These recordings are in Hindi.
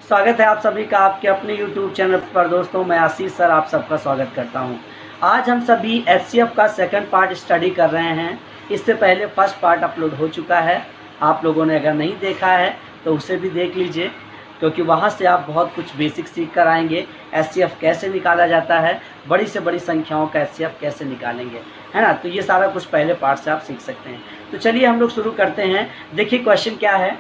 स्वागत है आप सभी का आपके अपने YouTube चैनल पर। दोस्तों मैं आशीष सर आप सबका स्वागत करता हूं। आज हम सभी HCF का सेकंड पार्ट स्टडी कर रहे हैं। इससे पहले फर्स्ट पार्ट अपलोड हो चुका है, आप लोगों ने अगर नहीं देखा है तो उसे भी देख लीजिए, क्योंकि वहां से आप बहुत कुछ बेसिक सीख कर आएंगे। HCF कैसे निकाला जाता है, बड़ी से बड़ी संख्याओं का HCF कैसे निकालेंगे, है ना। तो ये सारा कुछ पहले पार्ट से आप सीख सकते हैं। तो चलिए हम लोग शुरू करते हैं। देखिए क्वेश्चन क्या है।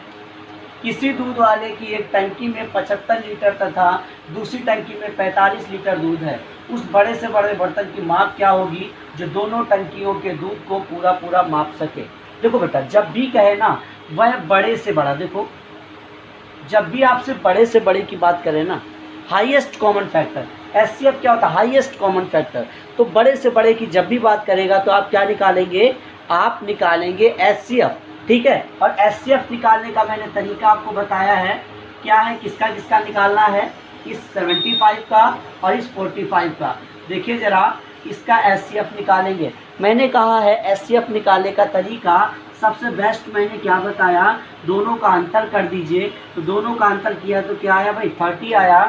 किसी दूध वाले की एक टंकी में 75 लीटर तथा दूसरी टंकी में 45 लीटर दूध है। उस बड़े से बड़े बर्तन की माप क्या होगी जो दोनों टंकियों के दूध को पूरा माप सके। देखो बेटा, जब भी कहे ना वह बड़े से बड़ा, देखो जब भी आपसे बड़े से बड़े की बात करें ना, हाईएस्ट कॉमन फैक्टर, HCF क्या होता है, हाईएस्ट कॉमन फैक्टर। तो बड़े से बड़े की जब भी बात करेगा तो आप क्या निकालेंगे, आप निकालेंगे HCF, ठीक है। और HCF निकालने का मैंने तरीका आपको बताया है। क्या है, किसका किसका निकालना है, इस 75 का और इस 45 का। देखिए ज़रा, इसका HCF निकालेंगे। मैंने कहा है HCF निकालने का तरीका सबसे बेस्ट मैंने क्या बताया, दोनों का अंतर कर दीजिए। तो दोनों का अंतर किया तो क्या आया भाई, 30 आया।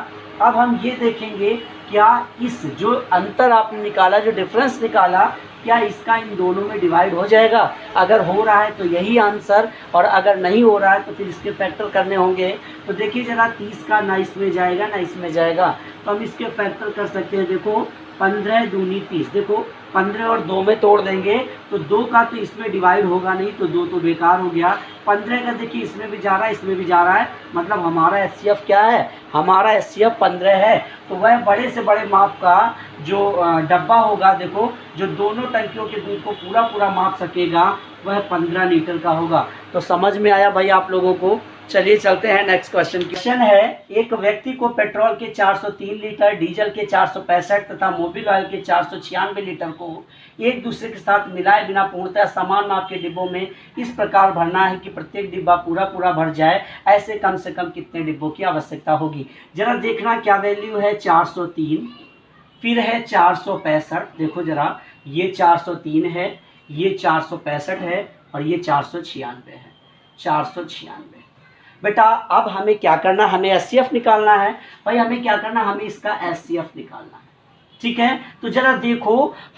अब हम ये देखेंगे क्या इस जो अंतर आपने निकाला, जो डिफरेंस निकाला, क्या इसका इन दोनों में डिवाइड हो जाएगा। अगर हो रहा है तो यही आंसर, और अगर नहीं हो रहा है तो फिर इसके फैक्टर करने होंगे। तो देखिए ज़रा, 30 का ना इसमें जाएगा ना इसमें जाएगा, तो हम इसके फैक्टर कर सकते हैं। देखो 15 दूनी 30, देखो 15 और 2 में तोड़ देंगे तो 2 का तो इसमें डिवाइड होगा नहीं, तो 2 तो बेकार हो गया। 15 का देखिए इसमें भी जा रहा है इसमें भी जा रहा है, मतलब हमारा HCF क्या है, हमारा HCF 15 है। तो वह बड़े से बड़े माप का जो डब्बा होगा, देखो जो दोनों टंकियों के दूध को पूरा माप सकेगा, वह 15 लीटर का होगा। तो समझ में आया भाई आप लोगों को। चलिए चलते हैं नेक्स्ट क्वेश्चन। क्वेश्चन है, एक व्यक्ति को पेट्रोल के 403 लीटर, डीजल के 465 तथा मोबिल ऑयल के 496 लीटर को एक दूसरे के साथ मिलाए बिना पूर्णतः समान माप के डिब्बों में इस प्रकार भरना है कि प्रत्येक डिब्बा पूरा भर जाए। ऐसे कम से कम कितने डिब्बों की आवश्यकता होगी। जरा देखना क्या वैल्यू है, 403, फिर है 465। देखो जरा, ये 403 है, ये 465 है और ये 496 है, 496। बेटा अब हमें क्या करना, हमें HCF निकालना है भाई। हमें क्या करना, हमें इसका HCF निकालना है, ठीक है। तो जरा देखो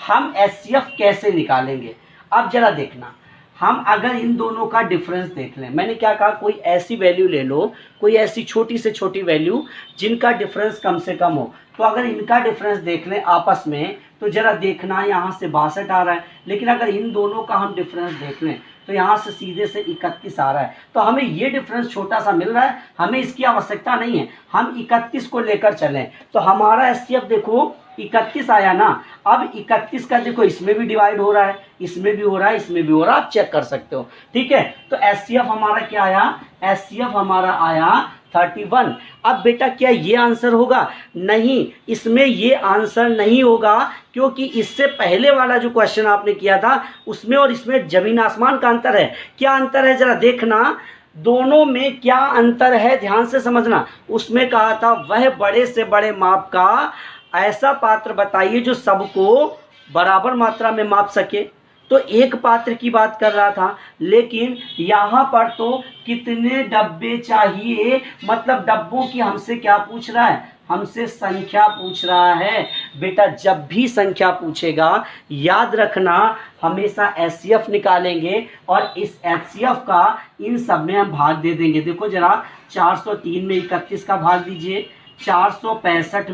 हम HCF कैसे निकालेंगे। अब जरा देखना, हम अगर इन दोनों का डिफरेंस देख लें, मैंने क्या कहा, कोई ऐसी वैल्यू ले लो, कोई ऐसी छोटी से छोटी वैल्यू जिनका डिफरेंस कम से कम हो। तो अगर इनका डिफरेंस देख लें आपस में, तो जरा देखना यहाँ से 62 आ रहा है, लेकिन अगर इन दोनों का हम डिफरेंस देख लें तो यहाँ से सीधे से 31 आ रहा है। तो हमें ये डिफरेंस छोटा सा मिल रहा है, हमें इसकी आवश्यकता नहीं है, हम 31 को लेकर चलें। तो हमारा HCF देखो 31 आया ना। अब 31 का देखो इसमें भी डिवाइड हो रहा है, इसमें भी हो रहा है, इसमें भी हो रहा है, आप चेक कर सकते हो, ठीक है। तो HCF हमारा क्या आया, HCF हमारा आया 31। अब बेटा क्या ये आंसर होगा, नहीं, इसमें ये आंसर नहीं होगा, क्योंकि इससे पहले वाला जो क्वेश्चन आपने किया था उसमें और इसमें जमीन आसमान का अंतर है। क्या अंतर है जरा देखना, दोनों में क्या अंतर है, ध्यान से समझना। उसमें कहा था वह बड़े से बड़े माप का ऐसा पात्र बताइए जो सबको बराबर मात्रा में माप सके। तो एक पात्र की बात कर रहा था, लेकिन यहाँ पर तो कितने डब्बे चाहिए, मतलब डब्बों की हमसे क्या पूछ रहा है, हमसे संख्या पूछ रहा है। बेटा जब भी संख्या पूछेगा याद रखना हमेशा HCF निकालेंगे और इस HCF का इन सब में हम भाग दे देंगे। देखो जरा, 403 में 31 का भाग दीजिए, 465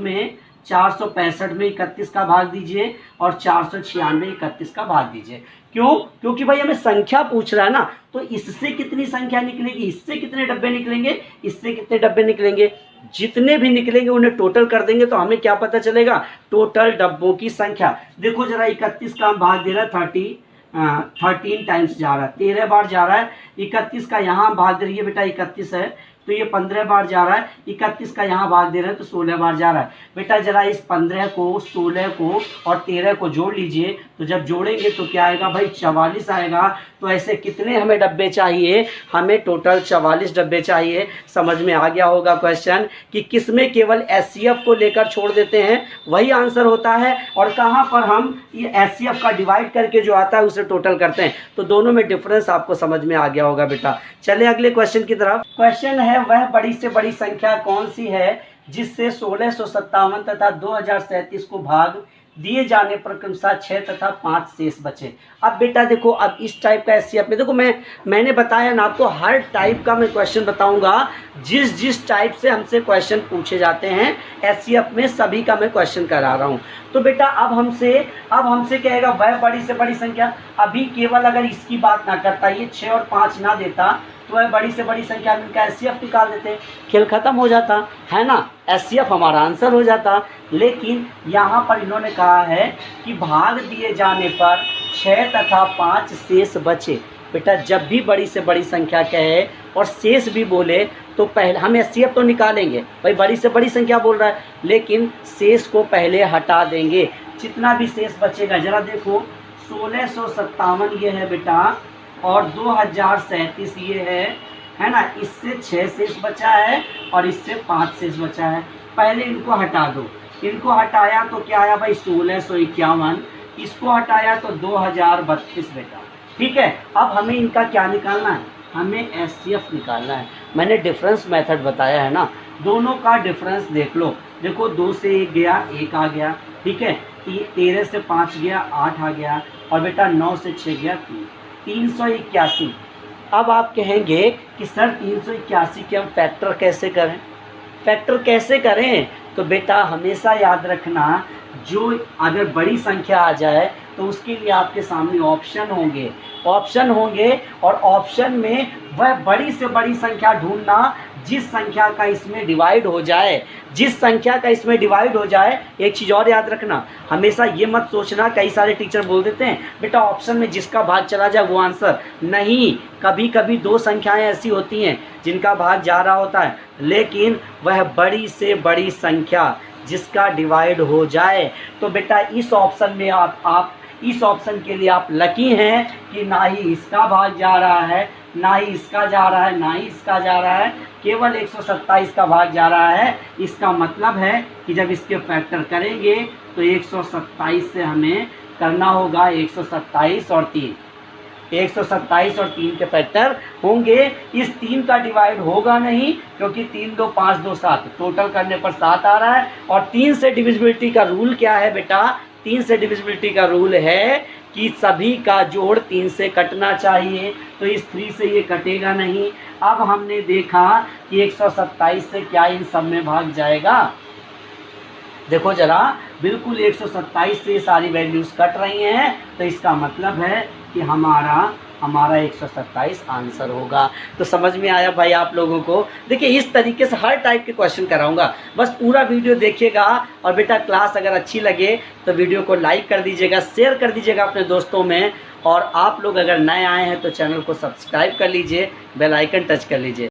में 31 का भाग दीजिए और 496 में 31 का भाग दीजिए। क्यों, क्योंकि भाई हमें संख्या पूछ रहा है ना। तो इससे कितनी संख्या निकलेगी, इससे कितने डब्बे निकलेंगे, इससे कितने डब्बे निकलेंगे, जितने भी निकलेंगे उन्हें टोटल कर देंगे तो हमें क्या पता चलेगा, टोटल डब्बों की संख्या। देखो जरा, 31 का हम भाग दे रहा है 13 टाइम्स जा रहा है, 13 बार जा रहा है। 31 का यहाँ भाग दे रही है बेटा, 31 है तो ये 15 बार जा रहा है। 31 का यहाँ भाग दे रहे हैं तो 16 बार जा रहा है। बेटा जरा इस 15 को, 16 को और 13 को जोड़ लीजिए, तो जब जोड़ेंगे तो क्या आएगा भाई, 44 आएगा। तो ऐसे कितने हमें डब्बे चाहिए, हमें टोटल 44 डब्बे चाहिए। समझ में आ गया होगा क्वेश्चन कि किसमें केवल HCF को लेकर छोड़ देते हैं वही आंसर होता है, और कहाँ पर हम ये HCF का डिवाइड करके जो आता है उसे टोटल करते हैं। तो दोनों में डिफरेंस आपको समझ में आ गया होगा बेटा। चले अगले क्वेश्चन की तरफ। क्वेश्चन है वह बड़ी से बड़ी संख्या कौन सी है जिससे 1657 तथा 2037 को भाग दिए जाने पर क्रमशः 6 तथा 5 शेष बचे। अब बेटा देखो, अब इस टाइप का एससीएफ में देखो, मैंने बताया ना आपको, हर टाइप का मैं क्वेश्चन बताऊंगा। जिस टाइप से हमसे क्वेश्चन पूछे जाते हैं एससीएफ में, सभी का मैं क्वेश्चन करा रहा हूं। तो बेटा अब हमसे कहेगा वह बड़ी से बड़ी संख्या। अभी केवल अगर इसकी बात ना करता, ये 6 और 5 ना देता, तो वह बड़ी से बड़ी संख्या में इनका एससीएफ निकाल देते, खेल खत्म हो जाता है ना, एससीएफ हमारा आंसर हो जाता। लेकिन यहाँ पर इन्होंने कहा है कि भाग दिए जाने पर 6 तथा 5 शेष बचे। बेटा जब भी बड़ी से बड़ी संख्या कहे और शेष भी बोले तो पहले हम एससीएफ तो निकालेंगे, भाई बड़ी से बड़ी संख्या बोल रहा है, लेकिन शेष को पहले हटा देंगे। जितना भी शेष बचेगा जरा देखो, 1657 ये है बेटा, और 2037 ये है ना, इससे 6 शेष बचा है और इससे 5 शेष बचा है। पहले इनको हटा दो, इनको हटाया तो क्या आया भाई 1651, इसको हटाया तो 2032 बेटा। ठीक है, अब हमें इनका क्या निकालना है, हमें एससीएफ निकालना है। मैंने डिफरेंस मेथड बताया है ना, दोनों का डिफरेंस देख लो। देखो 2 से 1 गया, 1 आ गया, ठीक है, 13 से 5 गया, 8 आ गया, और बेटा 9 से 6 गया, 381। अब आप कहेंगे कि सर 381 के हम फैक्टर कैसे करें, फैक्टर कैसे करें? तो बेटा हमेशा याद रखना, जो अगर बड़ी संख्या आ जाए तो उसके लिए आपके सामने ऑप्शन होंगे और ऑप्शन में वह बड़ी से बड़ी संख्या ढूंढना जिस संख्या का इसमें डिवाइड हो जाए, एक चीज़ और याद रखना, हमेशा ये मत सोचना, कई सारे टीचर बोल देते हैं बेटा ऑप्शन में जिसका भाग चला जाए वो आंसर नहीं। कभी कभी 2 संख्याएं ऐसी होती हैं जिनका भाग जा रहा होता है, लेकिन वह बड़ी से बड़ी संख्या जिसका डिवाइड हो जाए। तो बेटा इस ऑप्शन में आप इस ऑप्शन के लिए आप लकी हैं कि ना ही इसका भाग जा रहा है, ना ही इसका जा रहा है, ना ही इसका जा रहा है, केवल 127 का भाग जा रहा है। इसका मतलब है कि जब इसके फैक्टर करेंगे तो 127 से हमें करना होगा 127 और 3, 127 और 3 के फैक्टर होंगे। इस 3 का डिवाइड होगा नहीं, क्योंकि 3 2 5 2 7, टोटल करने पर 7 आ रहा है। और 3 से डिविजिबिलिटी का रूल क्या है बेटा, 3 से डिविजिबिलिटी का रूल है कि सभी का जोड़ 3 से कटना चाहिए, तो इस 3 से ये कटेगा नहीं। अब हमने देखा कि 127 से क्या इन सब में भाग जाएगा, देखो जरा, बिल्कुल 127 से सारी वैल्यूज कट रही हैं, तो इसका मतलब है कि हमारा 127 आंसर होगा। तो समझ में आया भाई आप लोगों को? देखिए इस तरीके से हर टाइप के क्वेश्चन कराऊंगा, बस पूरा वीडियो देखिएगा। और बेटा क्लास अगर अच्छी लगे तो वीडियो को लाइक कर दीजिएगा, शेयर कर दीजिएगा अपने दोस्तों में, और आप लोग अगर नए आए हैं तो चैनल को सब्सक्राइब कर लीजिए, बेल आइकन टच कर लीजिए।